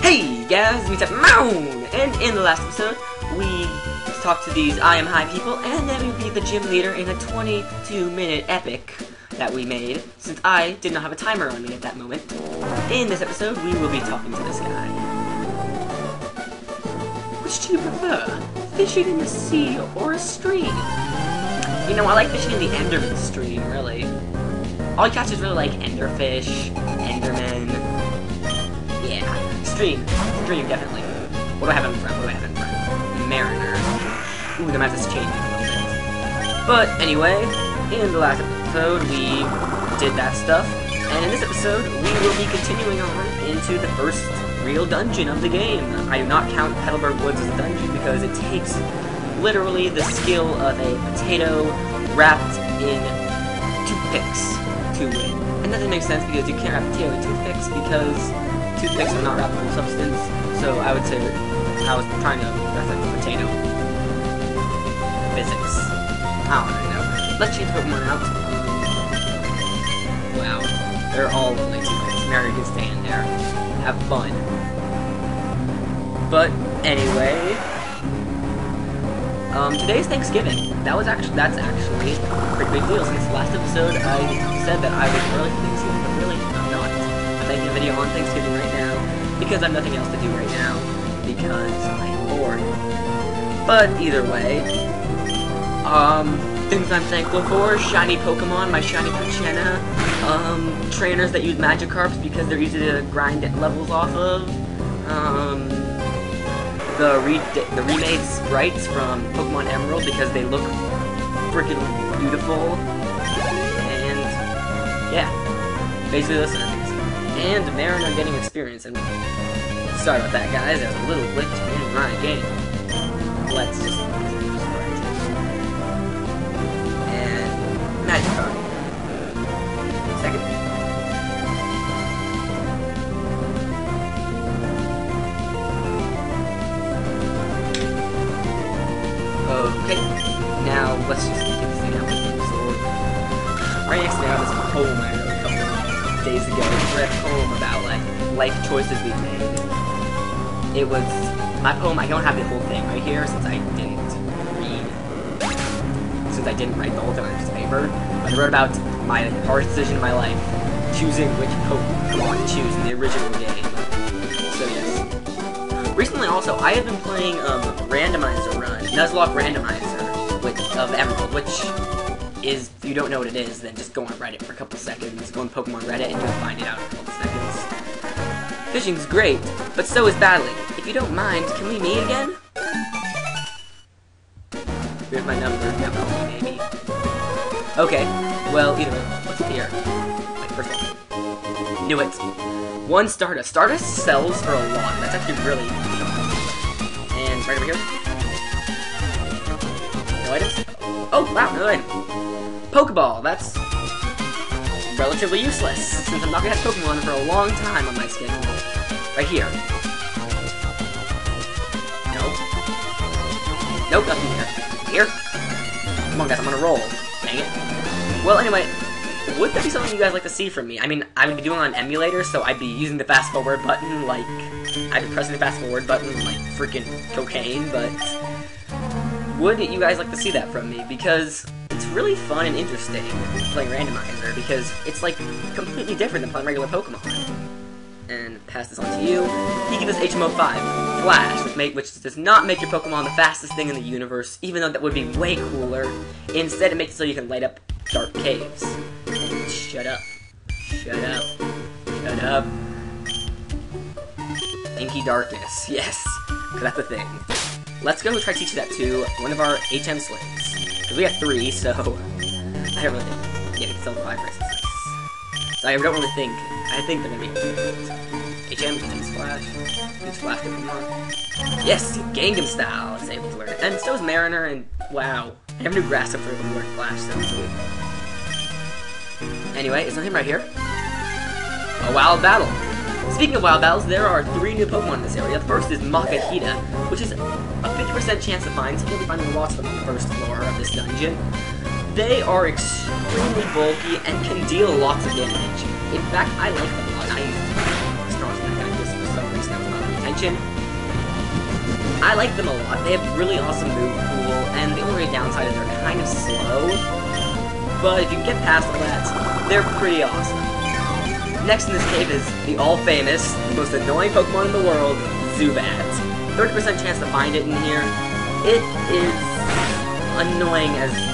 Hey guys, Uni-Type and in the last episode, we talked to these I Am High people, and then we beat the gym leader in a 22-minute epic that we made, since I did not have a timer on me at that moment. In this episode, we will be talking to this guy. Which do you prefer, fishing in the sea or a stream? You know, I like fishing in the Enderman stream, really. All I catch is really like Enderfish, Enderman. Yeah, stream, definitely. What do I have in front? Mariner. Ooh, the map is changing a little bit. But anyway, in the last episode, we did that stuff. And in this episode, we will be continuing on into the first real dungeon of the game. I do not count Petalburg Woods as a dungeon because it takes literally the skill of a potato wrapped in toothpicks to win. And that doesn't make sense because you can't wrap a potato in toothpicks because toothpicks are not wrappable substance. So I would say that I was trying to reference potato physics. I don't know. Let's change Pokemon out. Wow. They're all only toothpicks. Mary can stay in there. Have fun. But anyway, today's Thanksgiving. That's actually a pretty big deal since last episode I said that I was early for Thanksgiving, but really I'm not. I'm making a video on Thanksgiving right now because I have nothing else to do right now because I'm bored. But either way, things I'm thankful for: shiny Pokemon, my shiny Pokémon, trainers that use Magikarps because they're easy to grind levels off of, the remade sprites from Pokemon Emerald because they look freaking beautiful, and yeah, basically those things. And Mariner getting experience, and sorry about that, guys, there's a little glitch in my game. Let's just sprite. And Magikarp. Second. Okay, now let's just get this thing out with the sword. Right next to me I have this poem I wrote a couple of days ago. I read a poem about like life choices we've made. It was my poem. I don't have the whole thing right here since I didn't write the whole thing on this paper. But I wrote about my hardest decision in my life, choosing which Pokemon to choose in the original game. So yes. Recently also, I have been playing Randomizer Run, Nuzlocke Randomizer of Emerald, which is, if you don't know what it is, then just go on Reddit for a couple seconds. Go on Pokemon Reddit and you'll find it out in a couple seconds. Fishing's great, but so is battling. If you don't mind, can we meet again? Here's my number, maybe. Okay, well, either way, what's here? Wait, first one. Knew it. One Stardust. Stardust sells for a lot. That's actually really good. And right over here. No items? Oh, wow, no item. Pokeball. That's relatively useless, since I'm not gonna have Pokemon for a long time on my schedule. Right here. Nope, nothing here. Here? Come on, guys, I'm on a roll. Dang it. Well, anyway, would that be something you guys like to see from me? I mean, I would be doing it on emulator, so I'd be using the fast forward button like... I'd be pressing the fast forward button like freaking cocaine, but... would you guys like to see that from me? Because it's really fun and interesting playing Randomizer, because it's like completely different than playing regular Pokemon. And pass this on to you. You give us HMO 5, Flash, which does not make your Pokemon the fastest thing in the universe, even though that would be way cooler. Instead, it makes it so you can light up dark caves. Shut up. Shut up. Shut up. Inky Darkness. Yes, because that's the thing. Let's go try to teach that to one of our HM slaves. Because we have 3, so... I don't really think... Yeah, we can sell the 5 races. So I don't really think... I think they're gonna be HM, use Flash. Use Flash Pokemon. Yes! Gangnam Style is able to learn it. And so is Mariner, and wow. I have a new grass up for able to learn Flash, so sweet. Anyway, is there him right here? A wild battle. Speaking of wild battles, there are 3 new Pokemon in this area. The first is Makahita, which is a 50% chance to find, so you'll be finding lots of them on the first floor of this dungeon. They are extremely bulky and can deal lots of damage. In fact, I like them a lot. I use Stars like this for some reason. I was not mention, I like them a lot. They have really awesome move pool, and the only downside is they're kind of slow. But if you get past all that, they're pretty awesome. Next in this cave is the all-famous, most annoying Pokemon in the world, Zubat. 30% chance to find it in here. It is annoying as...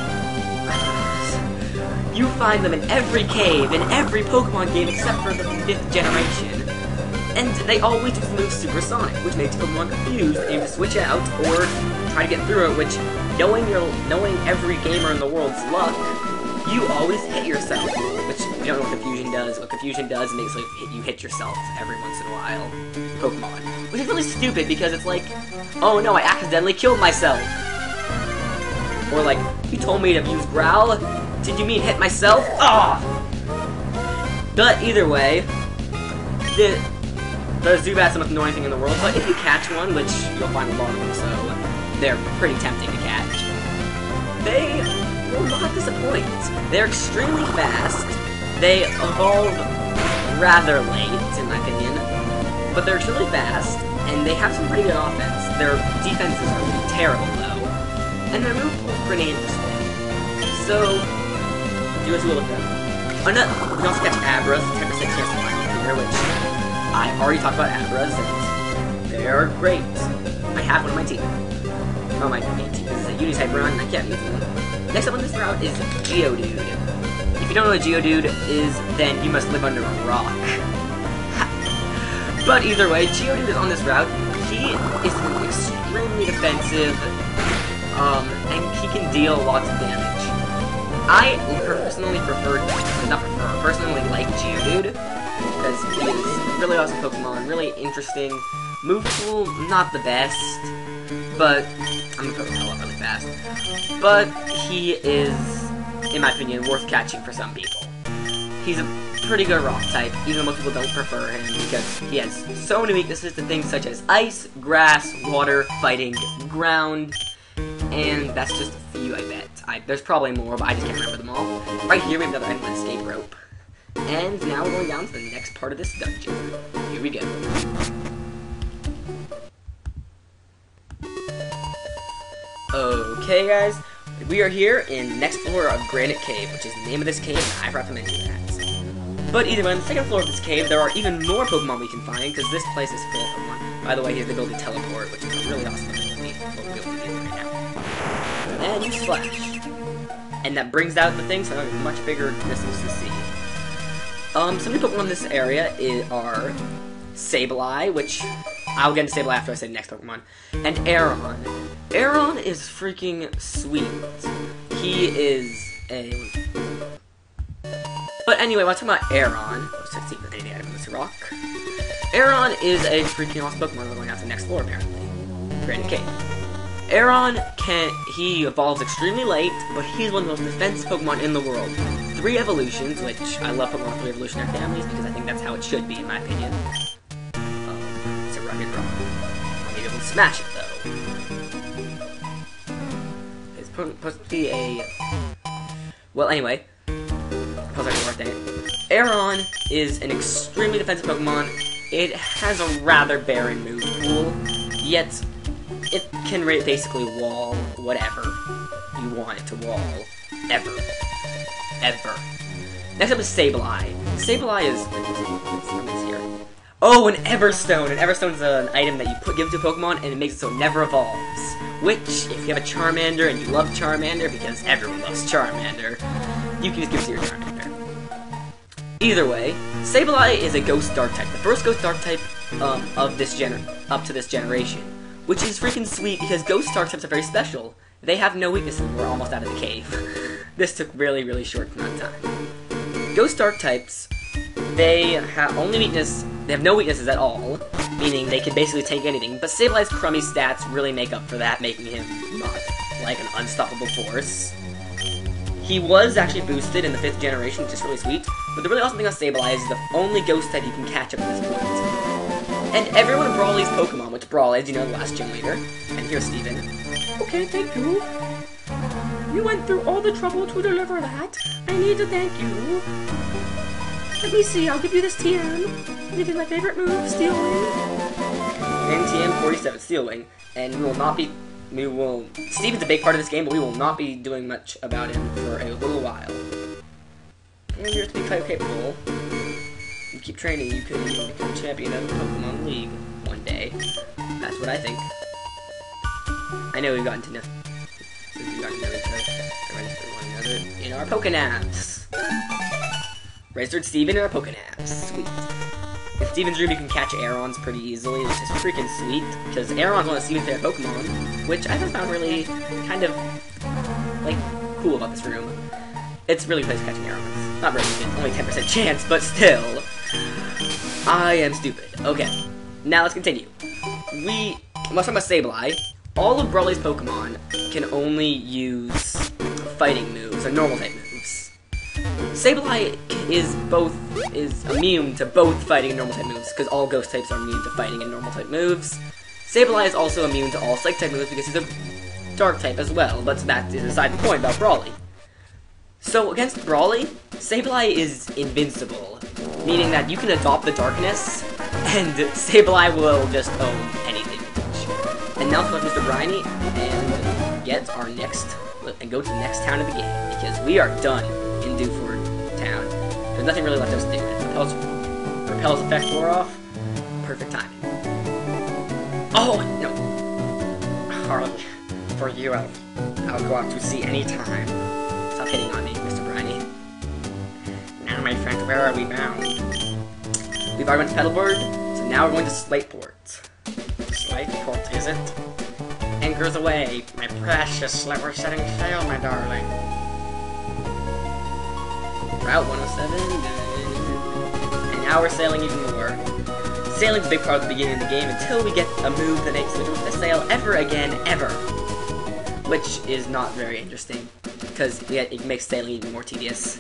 You find them in every cave, in every Pokemon game except for the 5th generation. And they always use the move Supersonic, which makes Pokemon confused and to switch out or try to get through it, which, knowing every gamer in the world's luck, you always hit yourself. Which, if you don't know what Confusion does, it makes you hit yourself every once in a while. Pokemon. Which is really stupid because it's like, oh no, I accidentally killed myself. Or like, you told me to use Growl? Did you mean hit myself? Ah! But either way, the Zubat's the most annoying thing in the world, but if you catch one, which you'll find a lot of them, so they're pretty tempting to catch, they will not disappoint. They're extremely fast, they evolve rather late, in my opinion, but they're extremely fast, and they have some pretty good offense. Their defenses are terrible, though, and their move pool is pretty interesting. So, do as you will with them. You can also catch Abras, 10% chance to find them here, which I already talked about Abras, and they're great. I have one on my team. Oh, my team. This is a Uni-Type run, and I can't use them. Next up on this route is Geodude. If you don't know what Geodude is, then you must live under a rock. But either way, Geodude is on this route. He is extremely defensive, and he can deal lots of damage. I personally personally like Geodude, because he is really awesome Pokemon, really interesting. Move pool, not the best, but I'm gonna Pokemon up really fast. But he is, in my opinion, worth catching for some people. He's a pretty good rock type, even though most people don't prefer him, because he has so many weaknesses to things such as ice, grass, water, fighting, ground, and that's just a few, I bet. There's probably more, but I just can't remember them all. Right here we have another endless escape rope. And now we're going down to the next part of this dungeon. Here we go. Okay, guys. We are here in the next floor of Granite Cave, which is the name of this cave, and I forgot to mention that. But either way, on the second floor of this cave, there are even more Pokemon we can find, because this place is full of Pokemon. By the way, here's the ability Teleport, which is a really awesome ability. What we'll be able to do right now. And use Flash. And that brings out the thing, so I have a much bigger distance to see. Some new Pokemon in this area are Sableye, which I'll get into Sableye after I say the next Pokemon, and Aron. Aron is freaking sweet. He is a... But anyway, when I talk about Aron, let's see if there's anything out of this rock. Aron is a freaking awesome Pokemon. We're going out to the next floor, apparently. Granite Cave. Aron he evolves extremely late, but he's one of the most defensive Pokemon in the world. 3 evolutions, which I love Pokemon with 3 evolutionary families because I think that's how it should be, in my opinion. It's a rugged rock. I'll be able to smash it, though. It's supposed to be a... Well, anyway. Aron is an extremely defensive Pokemon. It has a rather barren move pool, yet it can basically wall whatever you want it to wall. Ever. Next up is Sableye. Sableye is... What is here? Oh, an Everstone! An Everstone is an item that you give to a Pokemon, and it makes it so it never evolves. Which, if you have a Charmander, and you love Charmander, because everyone loves Charmander, you can just give it to your Charmander. Either way, Sableye is a Ghost Dark type. The first Ghost Dark type of this up to this generation. Which is freaking sweet, because Ghost Dark types are very special. They have no weaknesses. We're almost out of the cave. This took really, really short amount of time. Ghost Dark types, they have no weaknesses at all, meaning they can basically take anything, but Sableye's crummy stats really make up for that, making him not like an unstoppable force. He was actually boosted in the 5th generation, which is really sweet, but the really awesome thing about Sableye is the only ghost type you can catch up at this point. And everyone in Brawly's Pokemon, which Brawl, as you know, the last gym leader, and here's Steven. Okay, thank you. You went through all the trouble to deliver that. I need to thank you. Let me see, I'll give you this TM. It is my favorite move, Steel Wing. NTM 47 Steel Wing, and Steven's a big part of this game, but we will not be doing much about him for a little while. And you're to be quite capable. You keep training, you could become champion of the Pokemon League one day. That's what I think. I know we've gotten to know each other in our Pokénaps. Registered Steven in our Pokénaps. Sweet. In Steven's room, you can catch Aerons pretty easily, which is freaking sweet, because Aeron's one of Steven's favorite Pokemon, which I just found really kind of, like, cool about this room. It's really close to catching Aerons. Not really, it's only 10% chance, but still. I am stupid. Okay, now let's continue. Let's talk about Sableye. All of Brawly's Pokemon can only use fighting moves, or normal type moves. Sableye is immune to both fighting and normal type moves, because all ghost types are immune to fighting and normal type moves. Sableye is also immune to all psychic type moves because he's a dark type as well, but that is aside the point about Brawly. So against Brawly, Sableye is invincible, meaning that you can adopt the darkness, and Sableye will just own anything you touch. And now let's go to Mr. Briny and get our and go to the next town of the game, because we are done in Dewford Town. There's nothing really left else to do. Repel's effect wore off. Perfect timing. Oh, no. Harley, for you, I'll go out to sea anytime. Stop hitting on me, Mr. Briny. Now, my friend, where are we bound? We've already went to Petalburg, so now we're going to Slateport. Slateport, is it? Anchors away, my precious, we're setting sail, my darling. Route 107, and now we're sailing even more. Sailing's a big part of the beginning of the game until we get a move that makes it to sail ever again, ever. Which is not very interesting, because it makes sailing even more tedious.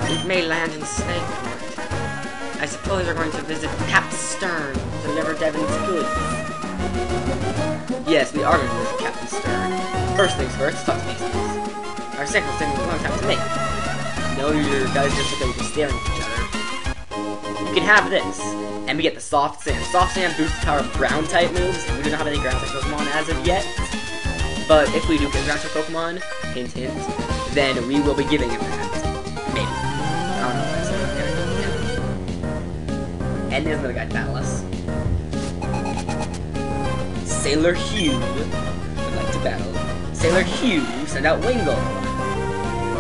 We may land in Slateport. I suppose we're going to visit Captain Stern to deliver Devon's goods. Yes, we are going to visit Captain Stern. First things first, let's talk to these things. Our second thing is a long time to make. No, you guys just look like we're staring at each other. You can have this, and we get the Soft Sand. Soft Sand boosts the power of ground-type moves. We do not have any ground-type Pokemon as of yet. But if we do get ground-type Pokemon, hint hint, then we will be giving him that. Maybe. I don't know if that's okay. And there's another guy to battle us. Sailor Hugh would like to battle. Sailor Hugh, send out Wingull.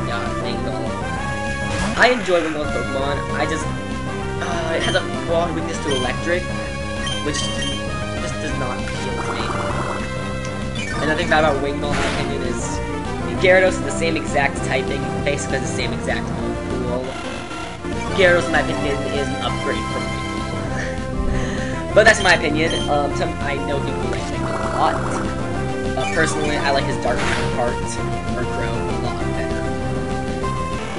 Yeah, Wingull. I enjoy Wingull's Pokemon. It has a broad weakness to electric, which just does not appeal to me. Another thing bad about Wingull, in my opinion, is Gyarados is the same exact typing, basically has the same exact pool. Gyarados, in my opinion, is an upgrade from Wingull. But that's my opinion. I know people like Wingull a lot. Personally, I like his dark counterpart, Murkrow, a lot better.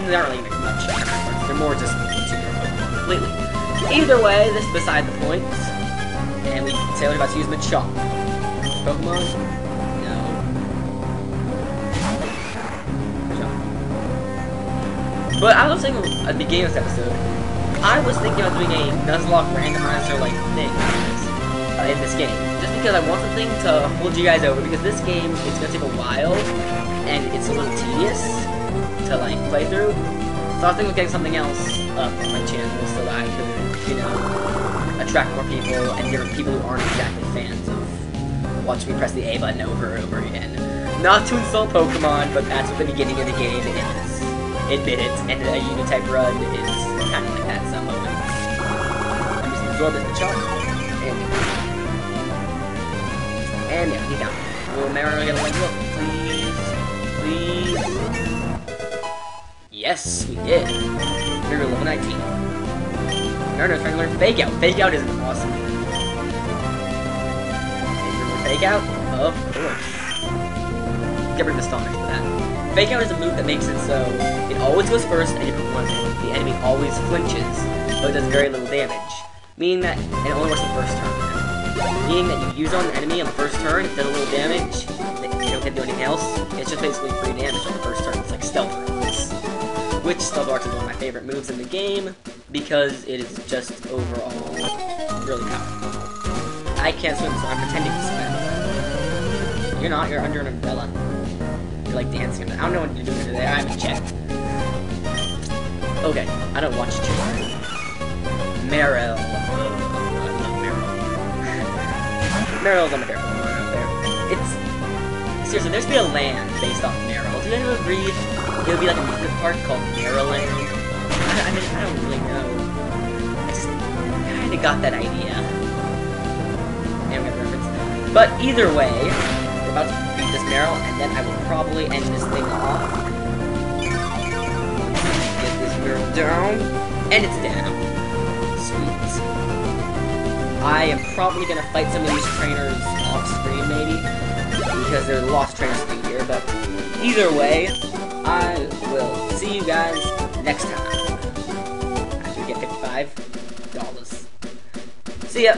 They aren't really much counterparts, they're more just completely. Either way, this is beside the point. And we say we're about to use Machop. Pokemon? No. Machop. But I was thinking at the beginning of this episode, I was thinking of doing a Nuzlocke randomizer-like thing in this game. Just because I want something to hold you guys over, because this game, it's going to take a while, and it's a little tedious to, like, play through. So I was thinking of getting something else up on my channel so that I could, you know, attract more people and different people who aren't exactly fans of watching me press the A button over and over again. Not to insult Pokemon, but that's what the beginning of the game is. Admit it, and a Uni-Type run is kind of like that at some moments. I'm just gonna absorb this Machop, and yeah, he's down. Will Mariner get a level up, please? Yes, we did. We're level 19. Mariner's trying to learn Fake Out. Fake Out is awesome. Fake Out? Of course. Get rid of the stomach for that. Fake Out is a move that makes it so it always goes first and the enemy always flinches, but it does very little damage. Meaning that it only works the first turn. Meaning that you use on an enemy on the first turn, it does a little damage, you don't get to do anything else, it's just basically free damage on the first turn. It's like Stealth Rocks. Which Stealth Rocks is one of my favorite moves in the game, because it is just overall really powerful. I I can't swim, so I'm pretending to swim. You're not, you're under an umbrella. You're like dancing. I don't know what you're doing today, I haven't checked. Okay, I don't watch too much. Meryl. I love Meryl. Meryl's on my favorite one out there. It's... Seriously, there should be a land based off Meryl. Do you guys agree it would be like a amusement park called Maryland? I mean, I don't really know. I just kinda got that idea. Yeah, we got the reference. But either way, we're about to beat this Meryl, and then I will probably end this thing off. Get this Meryl down, and it's down. Sweet. I am probably gonna fight some of these trainers off screen, maybe, because there are lost trainers to do here, but either way, I will see you guys next time. After we get $55. See ya!